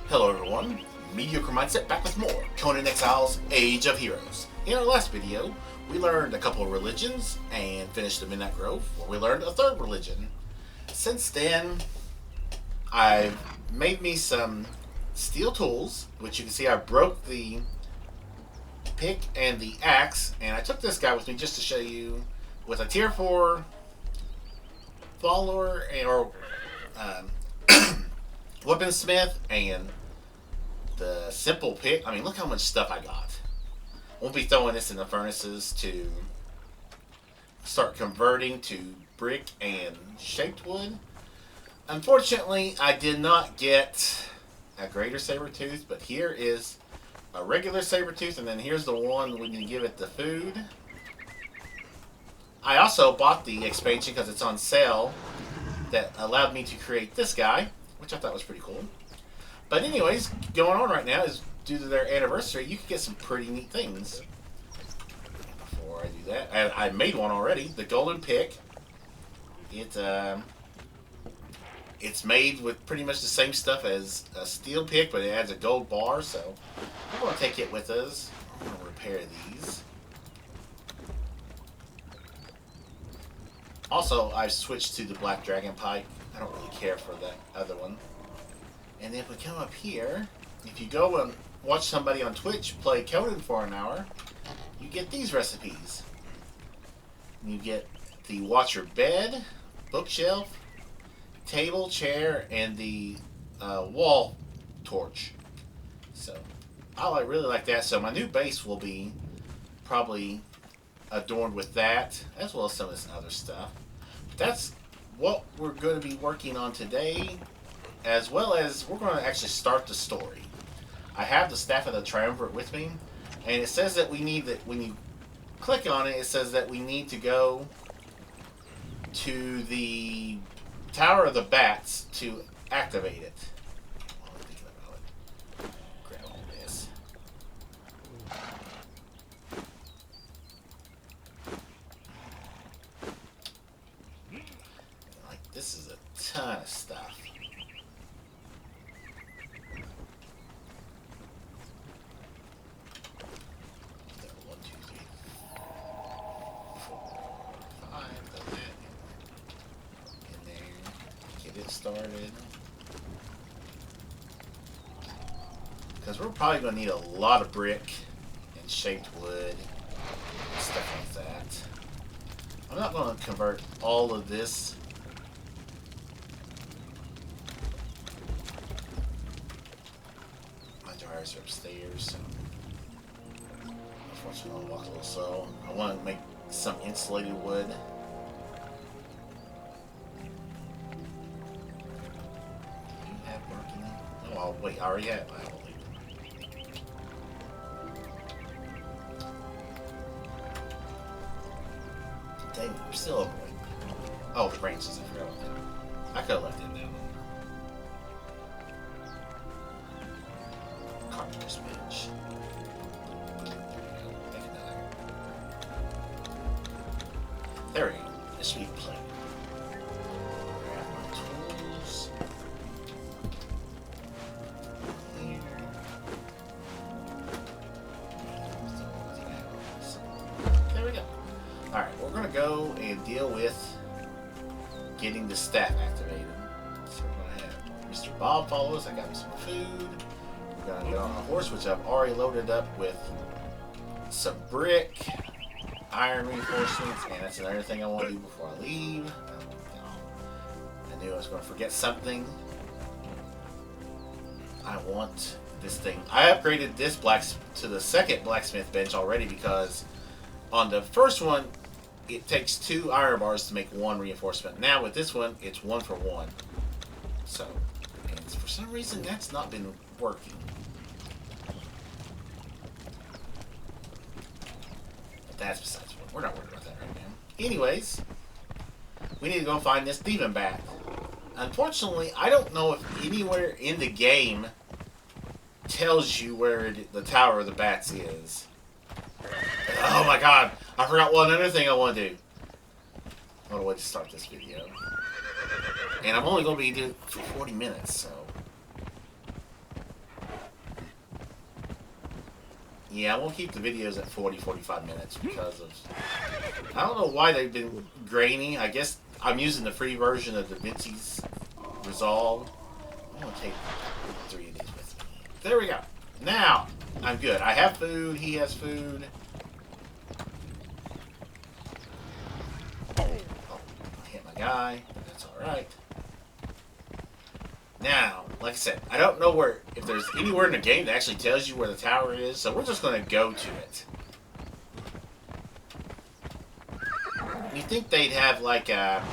Hello everyone, Mediocre Mindset back with more Conan Exiles Age of Heroes. In our last video, we learned a couple of religions and finished the Midnight Grove, where we learned a third religion. Since then, I've made me some steel tools, which you can see I broke the pick and the axe, and I took this guy with me just to show you with a tier 4 follower or weaponsmith and the simple pick. I mean, look how much stuff I got. Won't be throwing this in the furnaces to start converting to brick and shaped wood. Unfortunately, I did not get a greater saber tooth, but here is a regular saber tooth, and then here's the one when you give it the food. I also bought the expansion because it's on sale that allowed me to create this guy, which I thought was pretty cool. But anyways, going on right now is due to their anniversary, you can get some pretty neat things. Before I do that, I made one already, the golden pick. It's made with pretty much the same stuff as a steel pick, but it adds a gold bar, so we're going to take it with us. We're going to repair these. Also, I've switched to the Black Dragon Pike. I don't really care for that other one. And if we come up here, if you go and watch somebody on Twitch play Conan for an hour, you get these recipes. You get the Watcher bed, bookshelf, table, chair, and the wall torch. So, I really like that. So my new base will be probably adorned with that, as well as some of this other stuff. But that's what we're going to be working on today, as well as we're going to actually start the story. I have the Staff of the Triumvirate with me, and it says that we need that when you click on it, it says that we need to go to the Tower of the Bats to activate it. Grab all this. Like, this is a ton of stuff. Started, because we're probably going to need a lot of brick and shaped wood and stuff like that. I'm not going to convert all of this. My dryers are upstairs, so unfortunately I'll walk a little slow. I want to make some insulated wood. Oh, wait, I already have. I will leave them. Dang, we're still over. Oh, the branches. I forgot about them. I could have left them down. Carpenter's bench. There we go. This should be plenty. Grab my tools. Alright, we're going to go and deal with getting the staff activated. So we're going to have Mr. Bob follow us. I got him some food. We're going to get on a horse, which I've already loaded up with some brick, iron reinforcements, and that's another thing I want to do before I leave. I knew I was going to forget something. I want this thing. I upgraded this to the second blacksmith bench already because on the first one, it takes 2 iron bars to make 1 reinforcement. Now with this one, it's 1 for 1. So, and for some reason, that's not been working. But that's besides the point. We're not worried about that right now. Anyways, we need to go find this demon bat. Unfortunately, I don't know if anywhere in the game tells you where the Tower of the Bats is. Oh my god, I forgot one other thing I want to do. What a way to start this video. And I'm only going to be doing it for 40 minutes, so Yeah, we'll keep the videos at 40-45 minutes because of... I don't know why they've been grainy. I guess I'm using the free version of DaVinci's Resolve. I'm going to take 3 of these with me. There we go. Now, I'm good. I have food. He has food. Oh, I hit my guy. But that's alright. Now, like I said, I don't know where, if there's anywhere in the game that actually tells you where the tower is, so we're just going to go to it. You think they'd have like a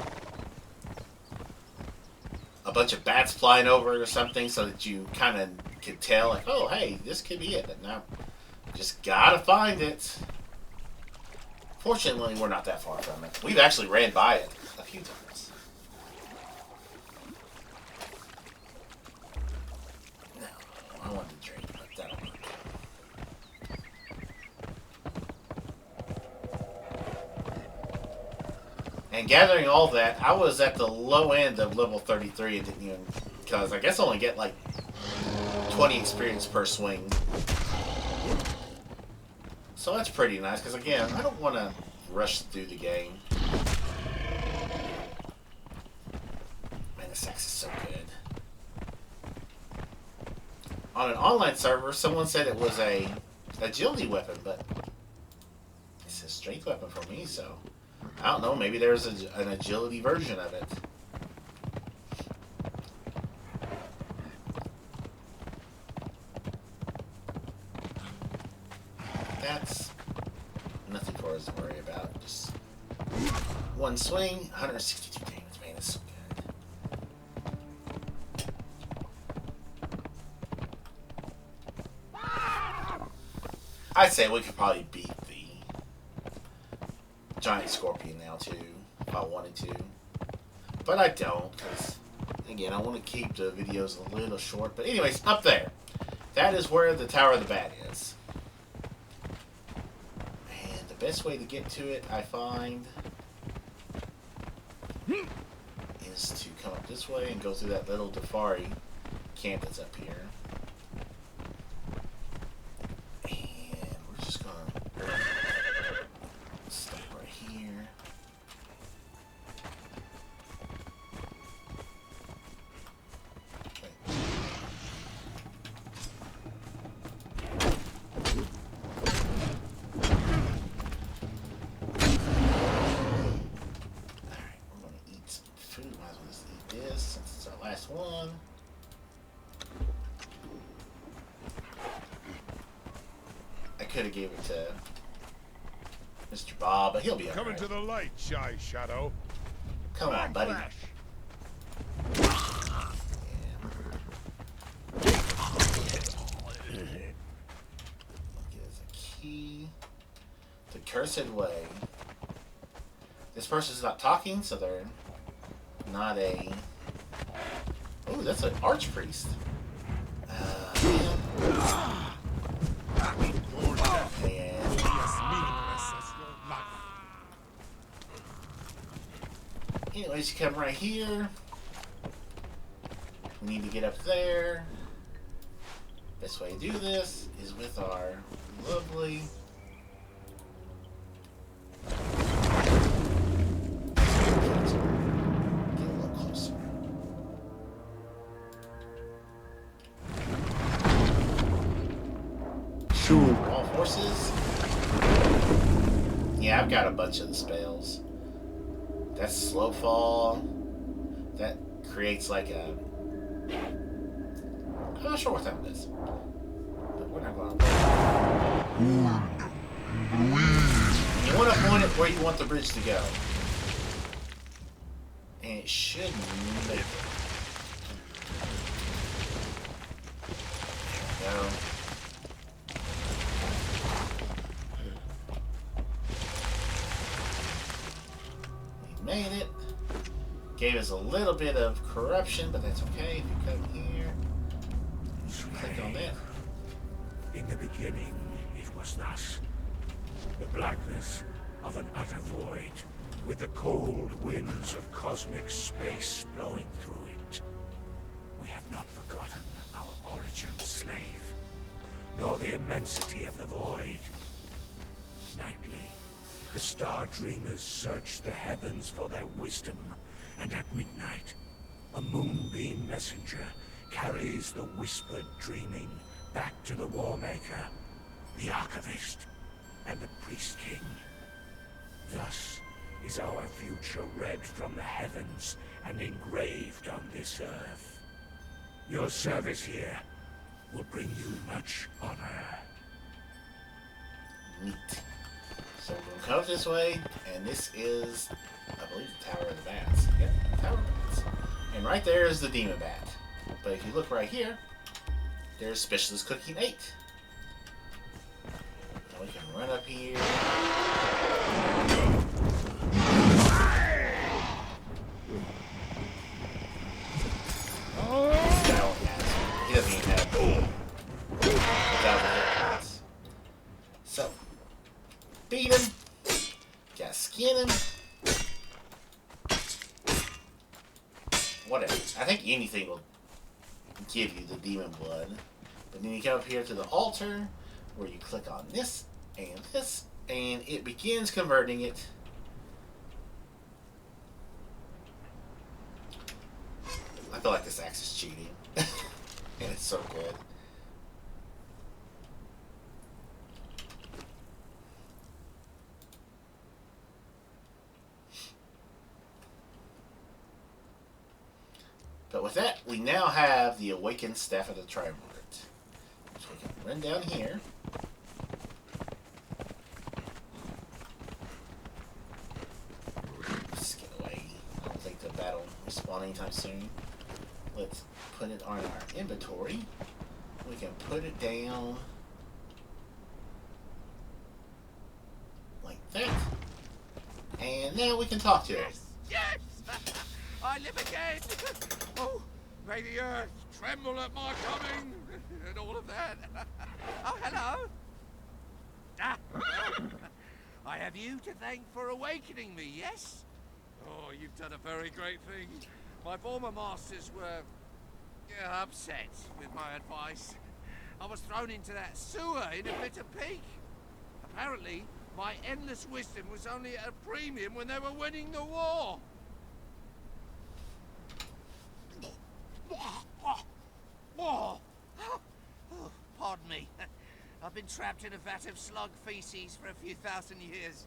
bunch of bats flying over it or something so that you kind of could tell, like, oh, hey, this could be it. But no, just gotta find it. Fortunately, we're not that far from it. We've actually ran by it a few times. No, I wanted to drink, but that'll work. And gathering all that, I was at the low end of level 33 and didn't even, because I guess I only get like 20 experience per swing. So that's pretty nice, because again, I don't want to rush through the game. Man, this axe is so good. On an online server, someone said it was a agility weapon, but it's a strength weapon for me, so I don't know, maybe there's an agility version of it. That's nothing for us to worry about. Just one swing, 162 damage. Man, that's so good. I'd say we could probably beat the giant scorpion now too, if I wanted to. But I don't, because again, I want to keep the videos a little short. But anyways, up there, that is where the Tower of the Bat is. And the best way to get to it, I find, is to come up this way and go through that little Defari camp that's up here. And we're just going to stop right here. One. I could have gave it to Mr. Bob, but he'll be alright. Coming to the light, Shy Shadow. Come on, buddy. Here's a key. The Cursed Way. This person's not talking, so they're not a... Oh, that's an archpriest. Anyways, you come right here. We need to get up there. Best way to do this is with our lovely... All forces. Yeah, I've got a bunch of the spells. That's slow fall. That creates like a... I'm not sure what that is. But we're not going to... You want to point it where you want the bridge to go. And it should make it. There we go. Made it. Gave us a little bit of corruption, but that's okay. If you come here, click on that. In the beginning, it was thus. The blackness of an utter void, with the cold winds of cosmic space blowing through it. We have not forgotten our origin, slave. nor the immensity of the void. Nightly, the star dreamers search the heavens for their wisdom, and at midnight, a moonbeam messenger carries the whispered dreaming back to the Warmaker, the Archivist, and the Priest King. Thus is our future read from the heavens and engraved on this earth. Your service here will bring you much honor. Neat. So we're gonna come up this way, and this is, I believe, the Tower of the Bats. Yep, Tower of the Bats. And right there is the Demon Bat. But if you look right here, there's Specialist Cooking 8. Now we can run up here. He doesn't even have 1,000 hit points. So, beat him. Gotta skin him. Whatever. I think anything will give you the demon blood. But then you come up here to the altar, where you click on this, and it begins converting it. I feel like this axe is cheating. And it's so good. But with that, we now have the Awakened Staff of the Triumvirate. So we can run down here. Just get away. I don't think the battle will spawn anytime soon. Let's put it on our inventory. We can put it down like that. And now we can talk to it. Yes! I live again! Oh, may the earth tremble at my coming, and all of that. Oh, hello! Ah, I have you to thank for awakening me, yes? Oh, you've done a very great thing. My former masters were upset with my advice. I was thrown into that sewer in a bit of pique. Apparently, my endless wisdom was only at a premium when they were winning the war. Oh, pardon me. I've been trapped in a vat of slug feces for a few thousand years.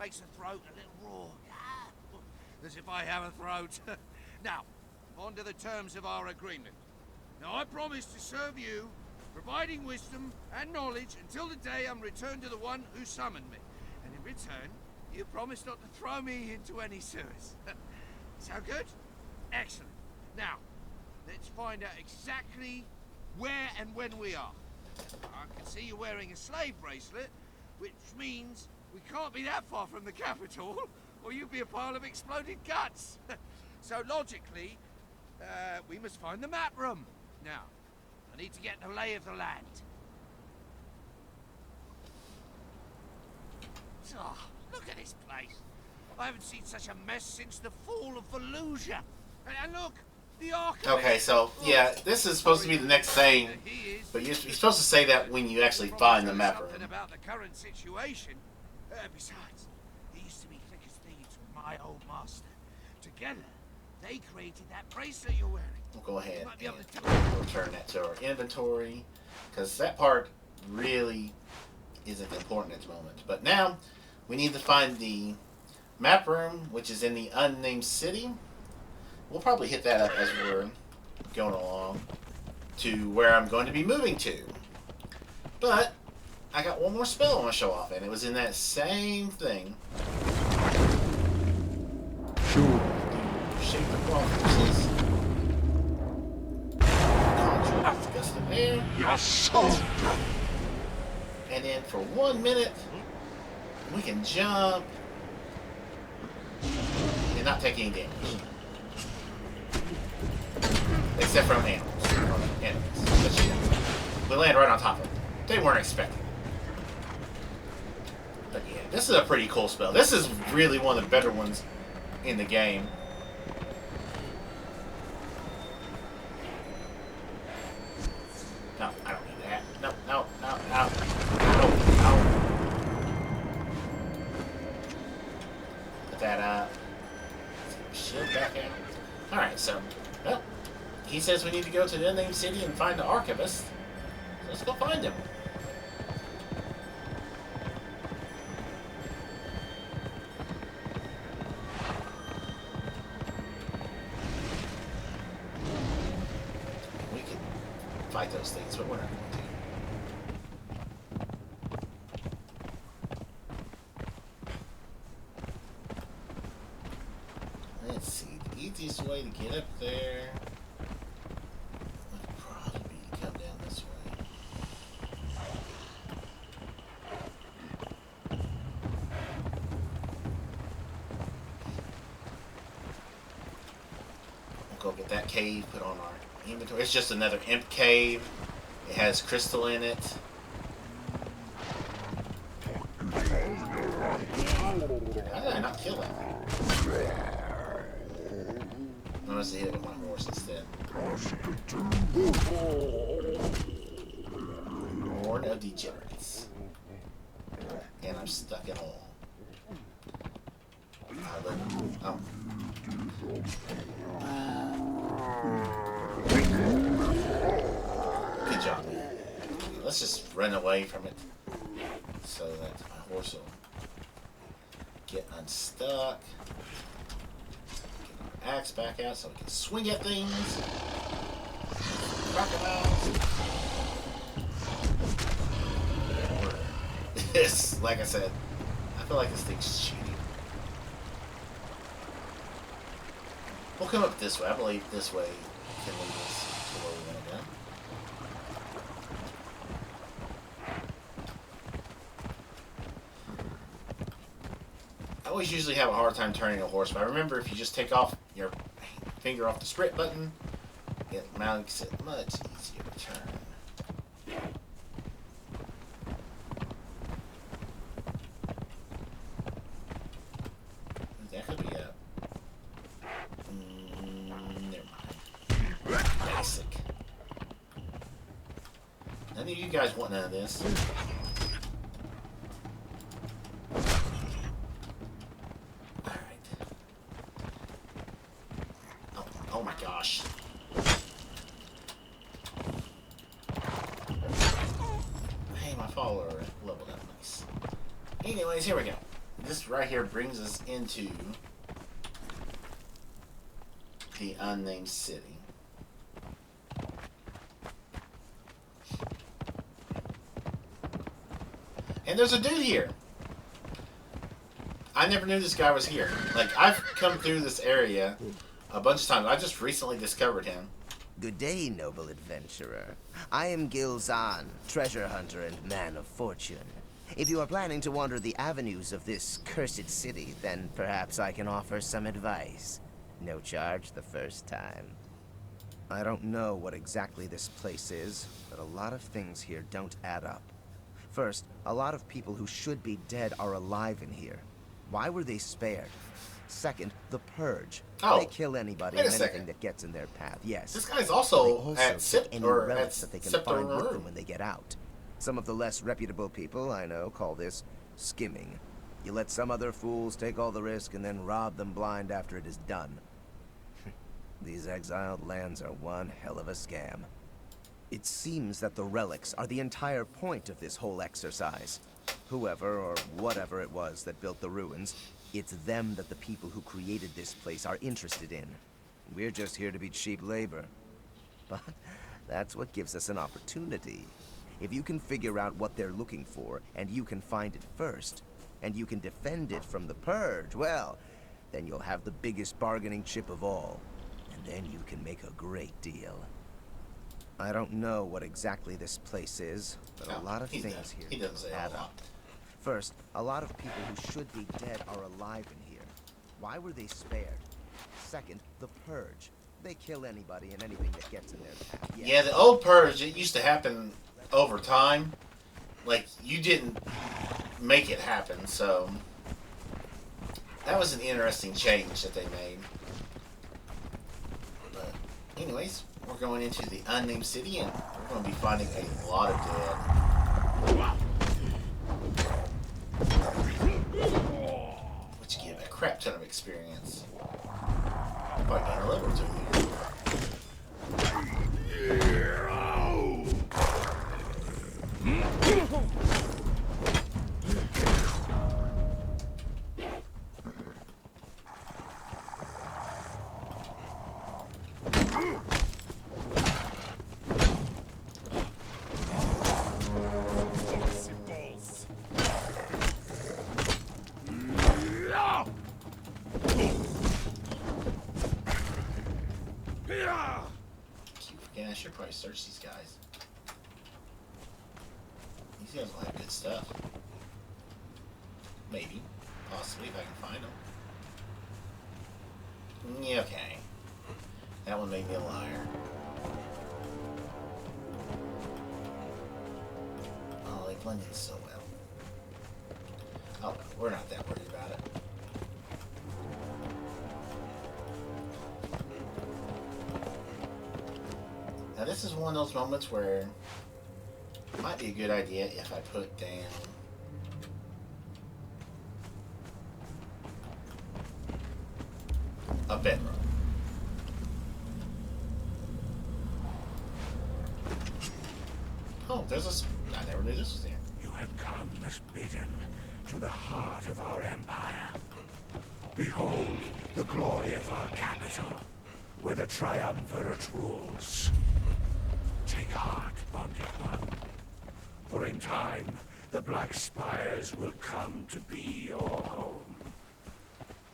Makes the throat a little raw. As if I have a throat. Now, on to the terms of our agreement. Now, I promise to serve you, providing wisdom and knowledge until the day I'm returned to the one who summoned me. And in return, you promise not to throw me into any sewers. Sound good? Excellent. Now, let's find out exactly where and when we are. I can see you're wearing a slave bracelet, which means we can't be that far from the capital, or you'd be a pile of exploded guts. So logically, we must find the map room. Now, I need to get the lay of the land. Oh, look at this place. I haven't seen such a mess since the fall of Fallujah. And look, the Archivist. Okay, so, yeah, this is supposed to be the next thing, but you're supposed to say that when you actually find the map room. About the current situation. Besides, he used to be thick as thieves with my old master. Together, they created that bracelet you're wearing. We'll go ahead and return that to our inventory, because that part really isn't important at the moment. But now, we need to find the map room, which is in the Unnamed City. We'll probably hit that up as we're going along to where I'm going to be moving to. But I got one more spell I want to show off, and it was in that same thing. Sure. Shape the forces. Contract gust of air. Your soul. And then for 1 minute, we can jump and not take any damage. Except from animals. But you know, we land right on top of it. They weren't expecting it. But yeah, this is a pretty cool spell. This is really one of the better ones in the game. No, I don't need that. No, no, no. says we need to go to the Unnamed City and find the Archivist. So let's go find him. We can fight those things, but we're not going to. Let's see, the easiest way to get up there would probably be to come down this way. We'll go get that cave, put on our inventory. It's just another imp cave. It has crystal in it. How did I not kill him? I must have hit it with my horse instead. Horde of degenerates. And I'm stuck in all. Oh. Good job. Let's just run away from it so that my horse will get unstuck. Axe back out so we can swing at things. Crocodiles. This, like I said, I feel like this thing's cheating. We'll come up this way. I believe this way can lead us to where we want to go. I always usually have a hard time turning a horse, but I remember if you just take off your finger off the sprint button, it makes it much easier to turn. That could be a... never mind. Basic. None of you guys want none of this. Oh my gosh. Hey, my follower leveled up nice. Anyways, here we go. This right here brings us into the Unnamed City. And there's a dude here. I never knew this guy was here. Like, I've come through this area a bunch of times. I just recently discovered him. Good day, noble adventurer. I am Gilzan, treasure hunter and man of fortune. If you are planning to wander the avenues of this cursed city, then perhaps I can offer some advice. No charge the first time. I don't know what exactly this place is, but a lot of things here don't add up. First, a lot of people who should be dead are alive in here. Why were they spared? Second, the Purge. Oh, they kill anybody and anything that gets in their path. Yes. This guy's They also at take Sip any or relics at that they can Scepter find with them Room. when they get out. Some of the less reputable people I know call this skimming. You let some other fools take all the risk and then rob them blind after it is done. These Exiled Lands are one hell of a scam. It seems that the relics are the entire point of this whole exercise. Whoever or whatever it was that built the ruins, it's them that the people who created this place are interested in. We're just here to be cheap labor. But that's what gives us an opportunity. If you can figure out what they're looking for, and you can find it first, and you can defend it from the Purge, well, then you'll have the biggest bargaining chip of all. And then you can make a great deal. I don't know what exactly this place is, but a lot of things here add up. First, a lot of people who should be dead are alive in here. Why were they spared? Second, the Purge. They kill anybody and anything that gets in their path. Yes. Yeah, the old Purge, it used to happen over time. Like, you didn't make it happen, so that was an interesting change that they made. But anyways, we're going into the Unnamed City, and we're going to be finding a lot of dead. Which give a crap ton of experience. Probably got a level or two here. probably search these guys. These guys will have good stuff. Maybe. Possibly, if I can find them. Yeah, okay. That one made me a liar. Oh, they blend in so well. Oh, we're not that worried about it. Now this is one of those moments where it might be a good idea if I put down a bedroom. Oh, there's a... I never knew this was there. You have come as bidden to the heart of our empire. Behold the glory of our capital, where the triumvirate rules. Take heart, bonded one, for in time the Black Spires will come to be your home.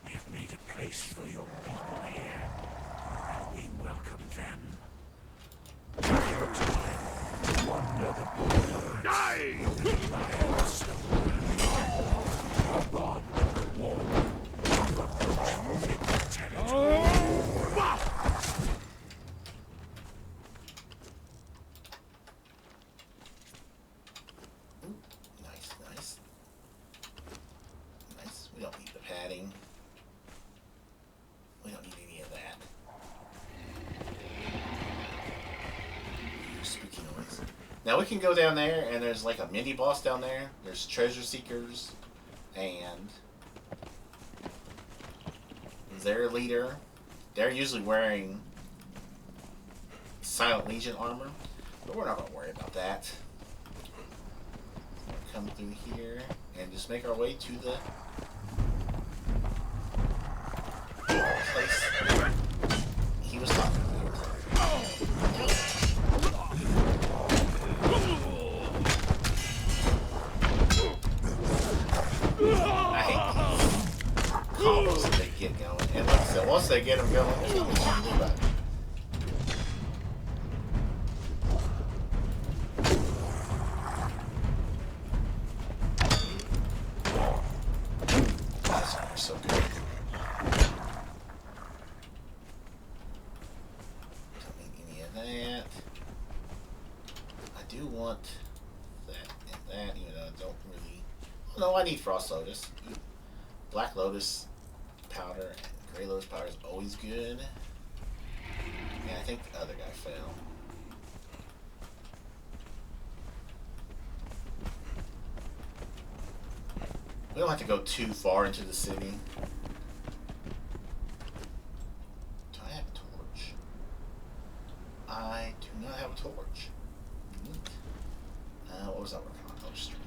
We have made a place for your people here, and we welcome them. Take your time to wander the borders. Die! Bond of the wall. To approach forbidden territory. Nice, nice. Nice. We don't need the padding. We don't need any of that. Spooky noise. Now we can go down there and there's like a mini boss down there. There's treasure seekers and their leader. They're usually wearing Silent Legion armor, but we're not going to worry about that. We'll come through here and just make our way to the place he was talking about. I hate these combos that they get going. And like I said, once they get them going, there's nothing you can do about it. That's so good. Don't need any of that. I do want that and that, even though I don't really... No, I need Frost Lotus. Black Lotus powder and Grey Lotus powder is always good. And I think the other guy fell. We don't have to go too far into the city. Do I have a torch? I do not have a torch. Neat. What was I working on? Oh, street.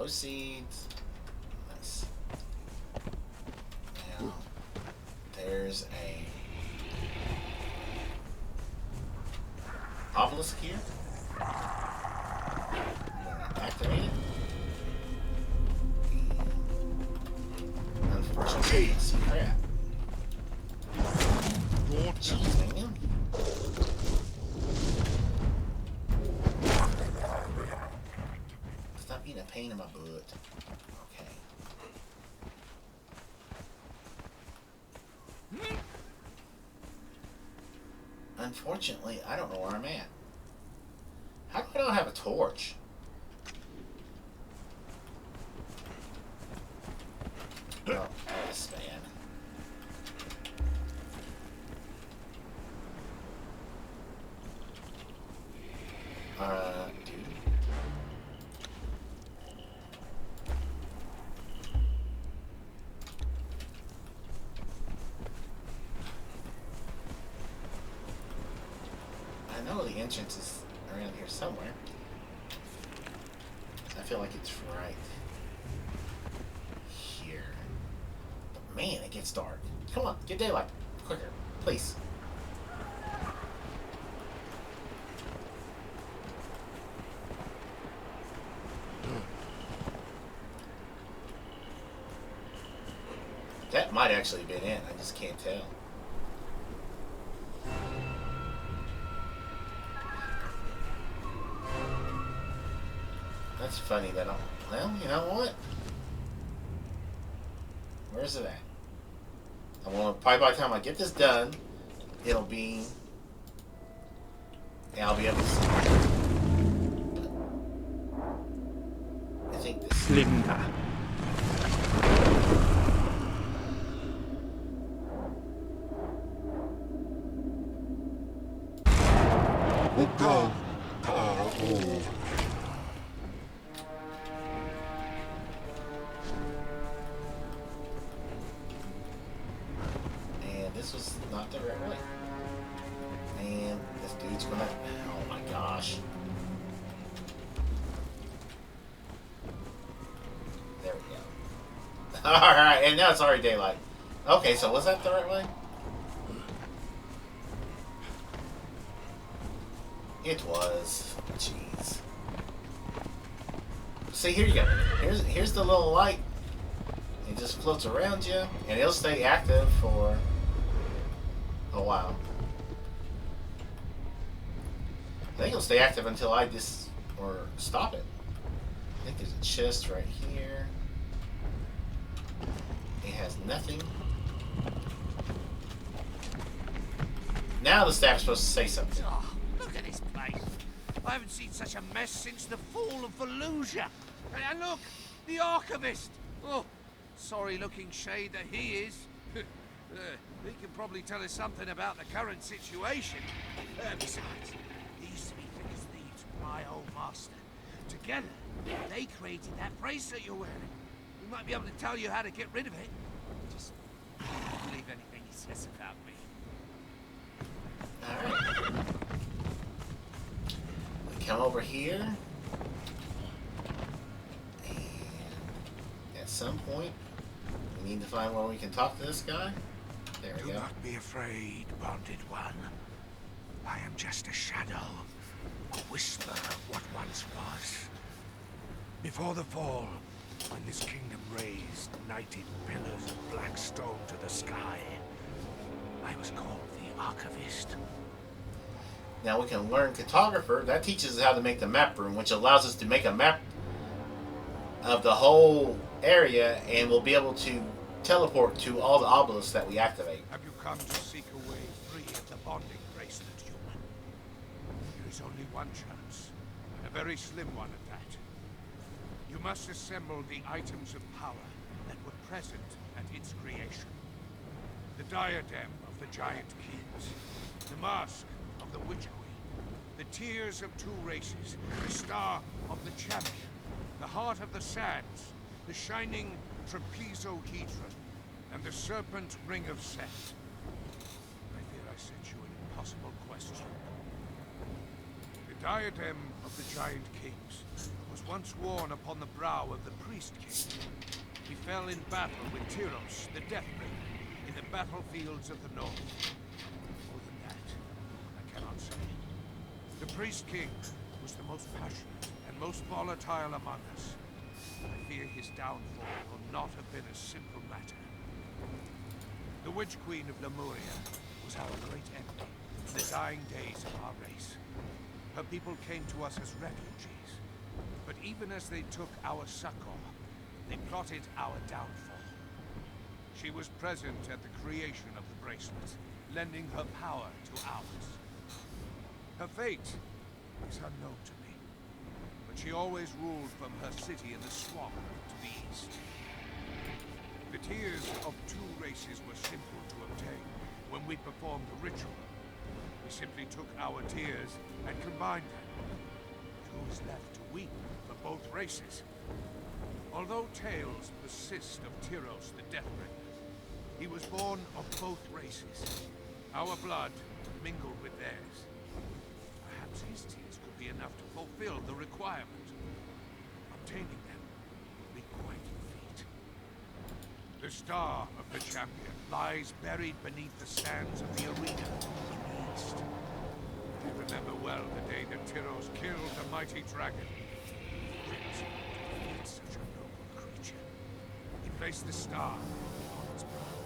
Seeds. Nice. Now, there's a obelisk here. Activate it. And unfortunately, it's crap. Jeez, man. Stop being a pain in my butt. Okay. Unfortunately, I don't know where I'm at. How come I don't have a torch? Oh, this man. Dude. I know the entrance is around here somewhere. I feel like it's right here. But man, it gets dark. Come on, get daylight. Quicker. Please. That might actually have been it. I just can't tell. That's funny that I'm... Well, you know what? Where's it at? I want probably by the time I get this done, it'll be... Yeah, I'll be able to see. I think this... Linda. And this was not the right way. And this dude's gonna... Oh my gosh. There we go. Alright, and now it's already daylight. Okay, so was that the right way? It was. Jeez. See, here you go. Here's the little light. It just floats around you, and it'll stay active for a while. I think it'll stay active until I or stop it. I think there's a chest right here. It has nothing. Now the staff's supposed to say something. Oh, look at this place. I haven't seen such a mess since the fall of Fallujah. And look, the Archivist. Oh, sorry-looking shade that he is. He can probably tell us something about the current situation. Besides, these three figures thieves were my old master. Together, they created that bracelet you're wearing. We might be able to tell you how to get rid of it. Just don't believe anything he says about me. Alright. We come over here. And at some point, we need to find where we can talk to this guy. There we Do go. not be afraid, bonded one. I am just a shadow, a whisper of what once was. Before the fall, when this kingdom raised knighted pillars of black stone to the sky, I was called the Archivist. Now we can learn Cartographer. That teaches us how to make the map room, which allows us to make a map of the whole area, and we'll be able to teleport to all the obelisks that we activate. Have you come to seek a way free of the bonding bracelet, human? There is only one chance, and a very slim one at that. You must assemble the items of power that were present at its creation. The diadem of the giant kings, the mask of the witch queen, the tears of two races, the star of the champion, the heart of the sands, the shining trapezohedron, and the serpent ring of Set. I fear I sent you an impossible question. The diadem of the giant kings was once worn upon the brow of the priest king. He fell in battle with Tyros, the Deathbringer, in the battlefields of the north. More than that, I cannot say. The priest king was the most passionate and most volatile among us. I fear his downfall will not have been a simple matter. The Witch Queen of Lemuria was our great enemy in the dying days of our race. Her people came to us as refugees, but even as they took our succor, they plotted our downfall. She was present at the creation of the bracelet, lending her power to ours. Her fate is unknown to me, but she always ruled from her city in the swamp to the east. The tears of two races were simple to obtain when we performed the ritual. We simply took our tears and combined them. Who is left to weep for both races? Although tales persist of Tyros the Deathbringer, he was born of both races. Our blood mingled with theirs. Perhaps his tears could be enough to fulfill the requirement. Obtaining them will be quite a feat. The star of the champion lies buried beneath the sands of the arena in the east. I remember well the day that Tyros killed the mighty dragon. Yet, to defeat such a noble creature, he placed the star on its brow.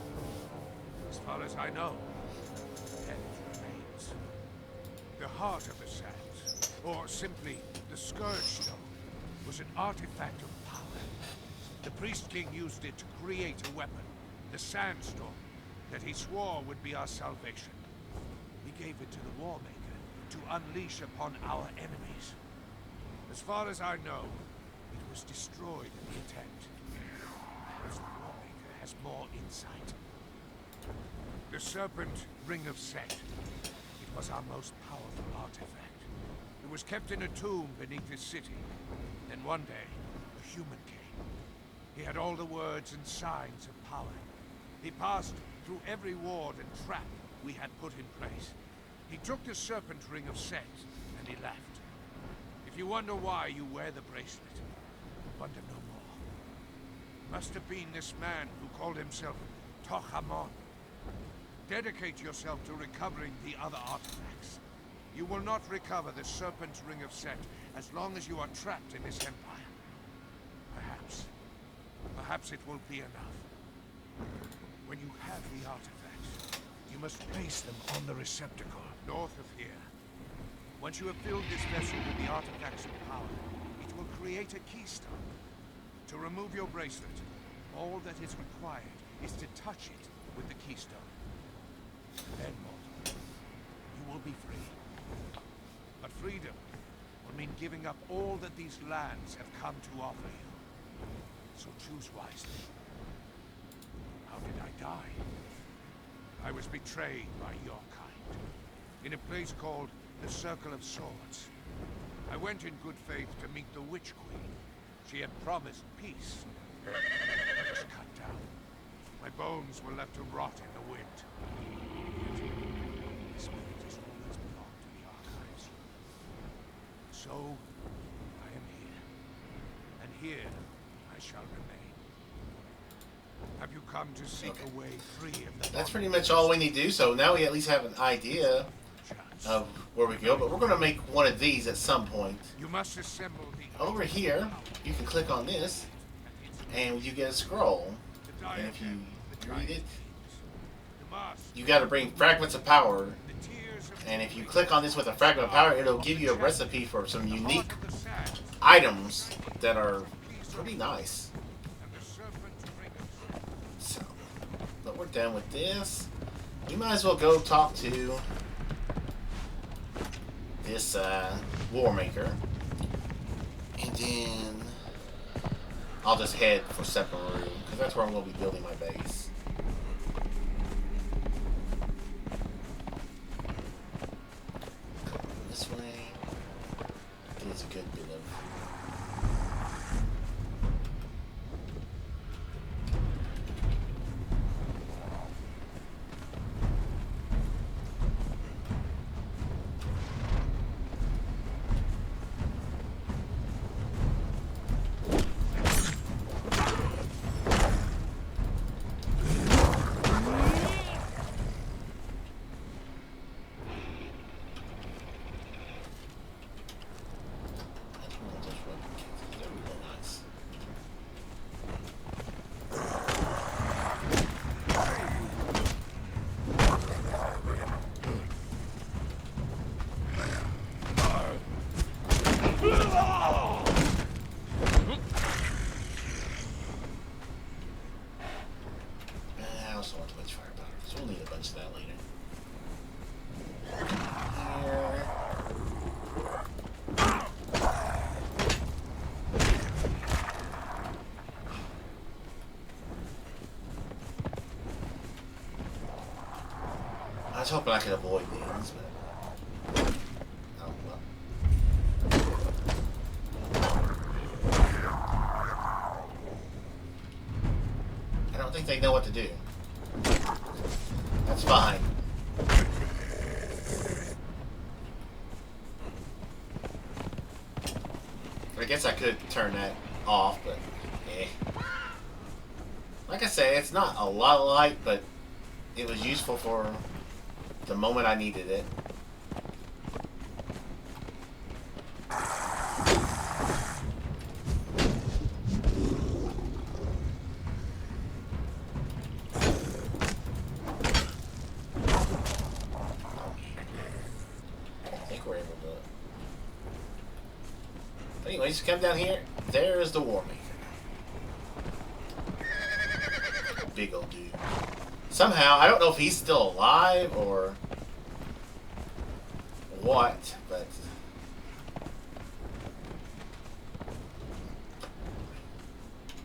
As far as I know, death remains. The heart of the sands, or simply the Scourge Stone, was an artifact of power. The Priest King used it to create a weapon, the Sandstorm, that he swore would be our salvation. He gave it to the Warmaker to unleash upon our enemies. As far as I know, it was destroyed in the attempt. Perhaps the Warmaker has more insight. The Serpent Ring of Set. It was our most powerful artifact. It was kept in a tomb beneath this city. Then one day, a human came. He had all the words and signs of power. He passed through every ward and trap we had put in place. He took the Serpent Ring of Set, and he left. If you wonder why you wear the bracelet, wonder no more. It must have been this man who called himself Tohamon. Dedicate yourself to recovering the other artifacts. You will not recover the Serpent Ring of Set as long as you are trapped in this empire. Perhaps it will be enough. When you have the artifacts, you must place them on the receptacle north of here. Once you have filled this vessel with the artifacts of power, it will create a keystone. To remove your bracelet, all that is required is to touch it with the keystone. Then, mortal, you will be free. But freedom will mean giving up all that these lands have come to offer you. So choose wisely. How did I die? I was betrayed by your kind. In a place called the Circle of Swords. I went in good faith to meet the Witch Queen. She had promised peace. I was cut down. My bones were left to rot in the wind. Yet, my spirit has always belonged to the Archives. So, I am here. And here, I shall remain. Have you come to seek a way free of the... That's pretty much all we need to do, so now we at least have an idea of where we go, but we're going to make one of these at some point. You must assemble the... Over here, you can click on this, and you get a scroll. And if you read it, you got to bring fragments of power. And if you click on this with a fragment of power, it'll give you a recipe for some unique items that are pretty nice. So, but we're done with this. We might as well go talk to this Warmaker, and then I'll just head for Sephiroth because that's where I'm going to be building my base. This way gives a good bit of... I was hoping I could avoid these, but oh well. I don't think they know what to do. That's fine. I guess I could turn that off, but eh. Like I say, it's not a lot of light, but it was useful for the moment I needed it. Anyways, come down here. There's the Warmaker. Big old dude. Somehow, I don't know if he's still alive or what, but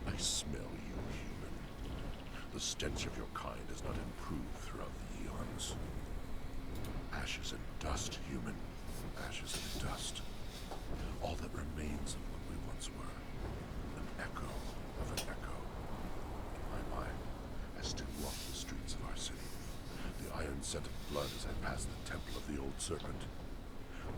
I smell you, human. The stench of your kind has not improved throughout the eons. Ashes and dust, human. Ashes and dust. All that remains of what we once were. An echo of an echo. In my mind, I still walk the streets of our city. The iron scent of blood as I pass the temple of the old serpent.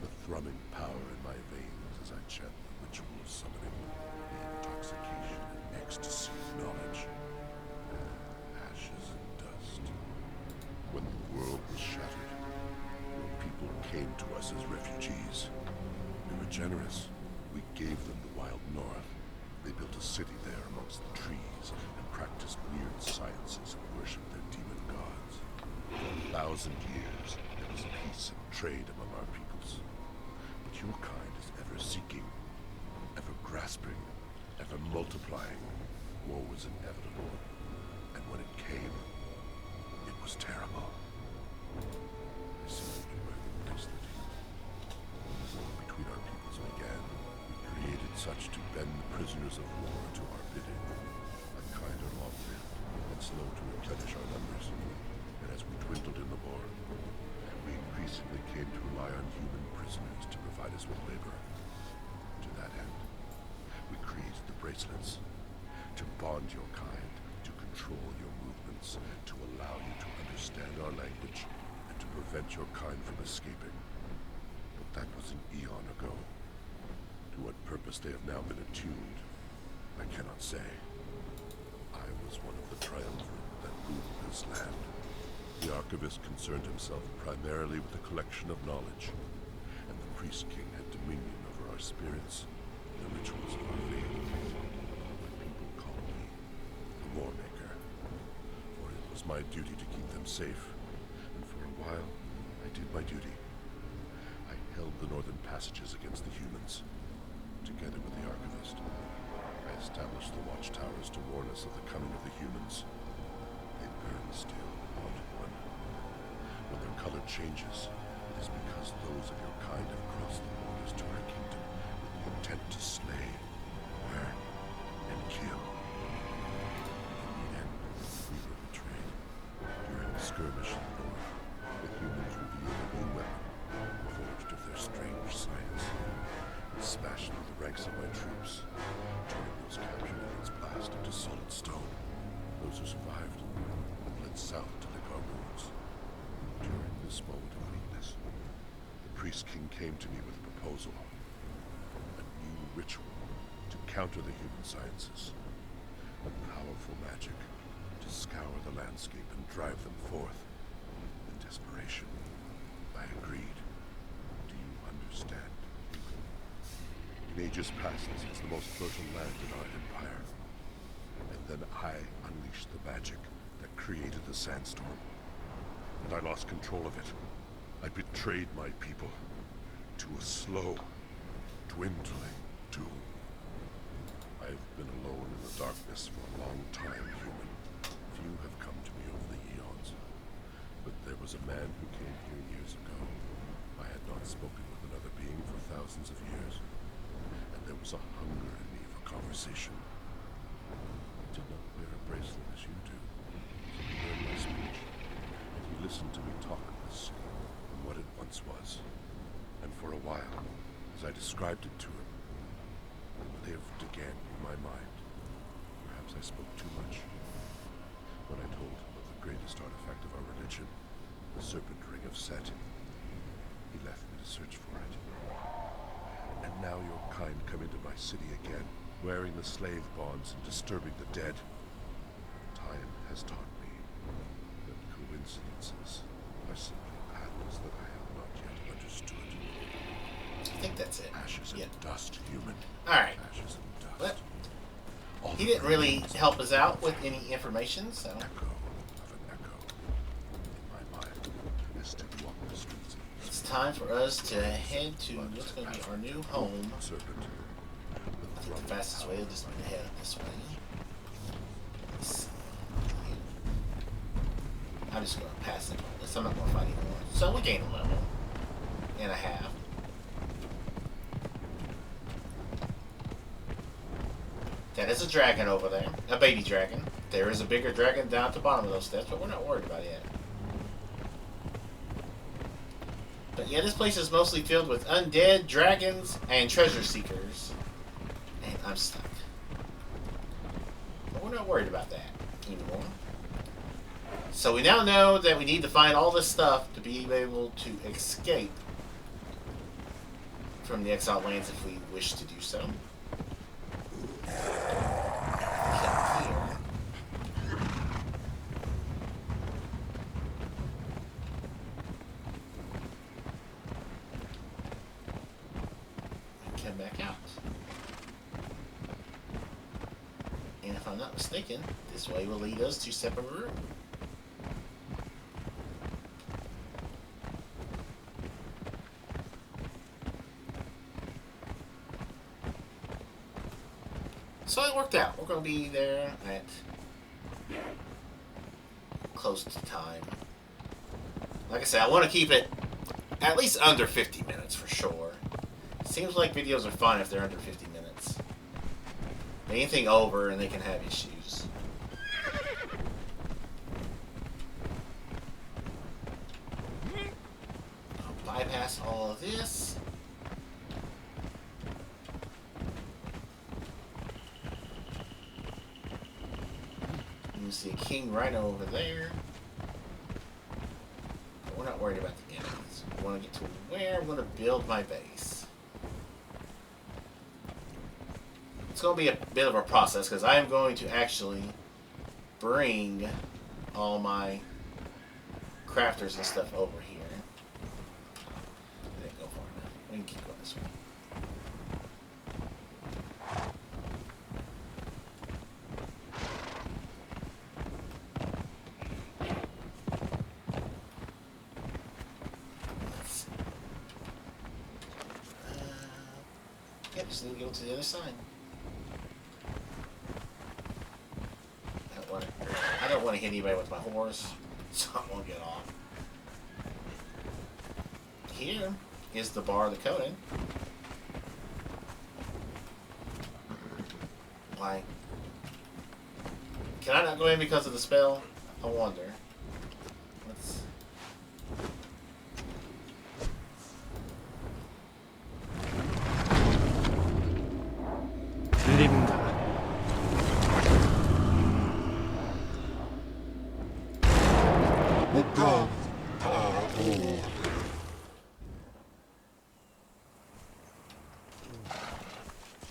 The thrumming power in my veins as I chant the ritual summoning. The intoxication and ecstasy of knowledge. Ashes and dust. When the world was shattered, your people came to us as refugees. We were generous. We gave them the wild north. They built a city there amongst the trees and practiced weird sciences and worshipped their demon gods. For 1,000 years, there was peace and trade among our peoples. But your kind is ever seeking, ever grasping, ever multiplying. War was inevitable. And when it came, it was terrible. I see that you wear the bracelet. Between our peoples began, we created such to bend the prisoners of war to our bidding. Unkind or long-lived, and slow to replenish our numbers. And as we dwindled in the war, we increasingly came to rely on human prisoners to provide us with labor. To that end, we created the bracelets, to bond your kind, to control your movements, to allow you to understand our language, and to prevent your kind from escaping. That was an eon ago. To what purpose they have now been attuned, I cannot say. I was one of the triumvirate that ruled this land. The Archivist concerned himself primarily with the collection of knowledge, and the Priest King had dominion over our spirits, the rituals of our faith. My people called me the Warmaker, for it was my duty to keep them safe, and for a while, I did my duty. Held the northern passages against the humans. Together with the Archivist, I established the watchtowers to warn us of the coming of the humans. They burn still, haunted one. When their color changes, it is because those of your kind have crossed the borders to our kingdom with the intent to slay, burn, and kill. In the end, we were betrayed. During a skirmish in the north, the humans revealed a new weapon. Forged of their strange science, and smashed through the ranks of my troops, turning those captured in its blast into solid stone. Those who survived fled south to lick our wounds. During this moment of weakness, the Priest King came to me with a proposal. A new ritual to counter the human sciences. A powerful magic to scour the landscape and drive them forth. In desperation, I agreed. Understand. In ages past, this was the most fertile land in our empire. And then I unleashed the magic that created the sandstorm. And I lost control of it. I betrayed my people to a slow, dwindling doom. I've been alone in the darkness for a long time, human. Few have come to me over the eons. But there was a man who came here years ago. I had not spoken with another being for thousands of years, and there was a hunger in me for conversation. I did not wear a bracelet as you do, so he learned my speech, and he listened to me talk of this city and what it once was. And for a while, as I described it to him, it lived again in my mind. Perhaps I spoke too much. When I told him of the greatest artifact of our religion, the Serpent Ring of Set, he left me to search for it. And now your kind come into my city again, wearing the slave bonds and disturbing the dead. has taught me that coincidences are simply patterns that I have not yet understood. I think that's it. Ashes and dust, human. Alright. Ashes and dust. But All he the didn't really remains help us out with any information, so. Echo of an echo. My mind has to walk the streets of It's time for us to head to what's going to be our new home. serpent. I think the fastest way is just to head this way. Let's see. I'm just going to pass it on this. I'm not going to fight anymore. So we gained a level and a half. That is a dragon over there. A baby dragon. There is a bigger dragon down at the bottom of those steps, but we're not worried about it yet. But yeah, this place is mostly filled with undead, dragons, and treasure seekers. And I'm stuck. But we're not worried about that anymore. So we now know that we need to find all this stuff to be able to escape from the Exiled Lands if we wish to do so. Come here. Come back out. And if I'm not mistaken, this way will lead us to separate rooms. So it worked out. We're going to be there at close to time. Like I said, I want to keep it at least under 50 minutes for sure. Seems like videos are fun if they're under 50 minutes. Anything over and they can have issues. I'll bypass all of this. You see a king rhino over there. But we're not worried about the enemies. We want to get to where I'm going to build my base. It's going to be a bit of a process because I am going to actually bring all my crafters and stuff over here. I didn't go far enough. We can keep going this way. Yep, just need to go to the other side. I don't want to hit anybody with my horse, so I won't get off. Here is the bar of the Conan. Why? Can I not go in because of the spell? I wonder. Let's...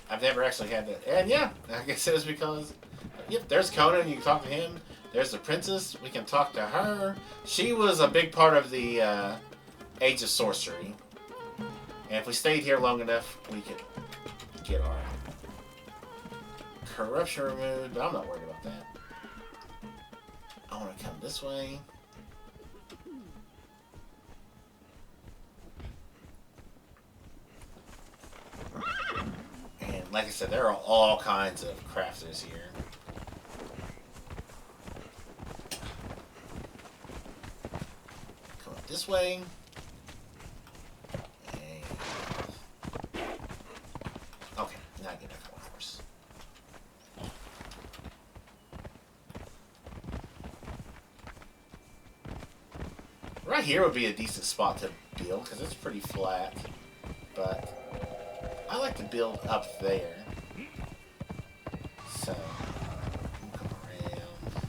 I've never actually had that. And yeah, I guess it was because... Yep, there's Conan. You can talk to him. There's the princess. We can talk to her. She was a big part of the Age of Sorcery. And if we stayed here long enough, we could get our corruption removed. But I'm not worried about that. I want to come this way. And like I said, there are all kinds of crafters here. Come up this way. And... okay, now I get back on my horse. Right here would be a decent spot to build because it's pretty flat, but I like to build up there. So, come around.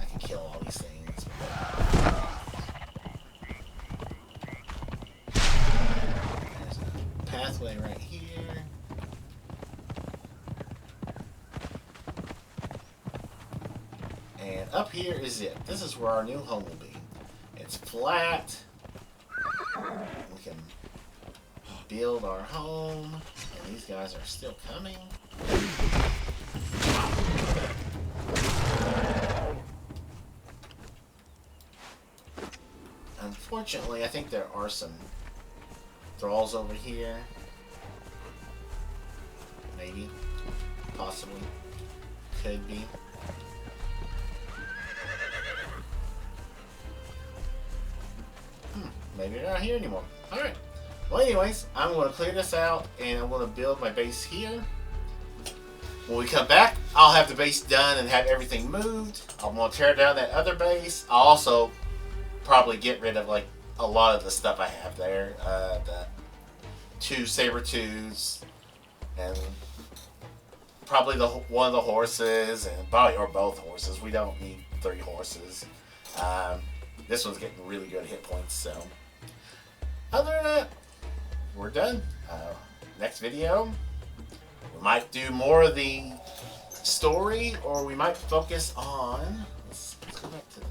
I can kill all these things. There's a pathway right here. up here is it. This is where our new home will be. It's flat. We can build our home. And these guys are still coming. Unfortunately, I think there are some thralls over here. Maybe. Possibly. Could be. Maybe they're not here anymore. Alright. Well, anyways, I'm going to clear this out and I'm going to build my base here. When we come back, I'll have the base done and have everything moved. I'm going to tear down that other base. I'll also probably get rid of like a lot of the stuff I have there. The 2 saber-tooths and probably one of the horses and probably or both horses. We don't need 3 horses. This one's getting really good hit points, so other than that, we're done. Next video, we might do more of the story, or we might focus on. Let's go back to the.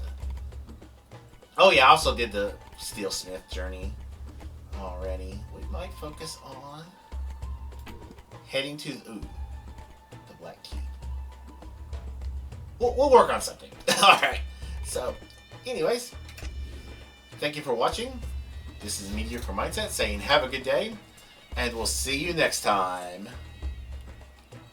Oh yeah, I also did the Steelsmith journey already. We might focus on heading to the Black Keep. We'll work on something. All right. So, anyways, thank you for watching. This is Mediocre Mindset saying have a good day, and we'll see you next time.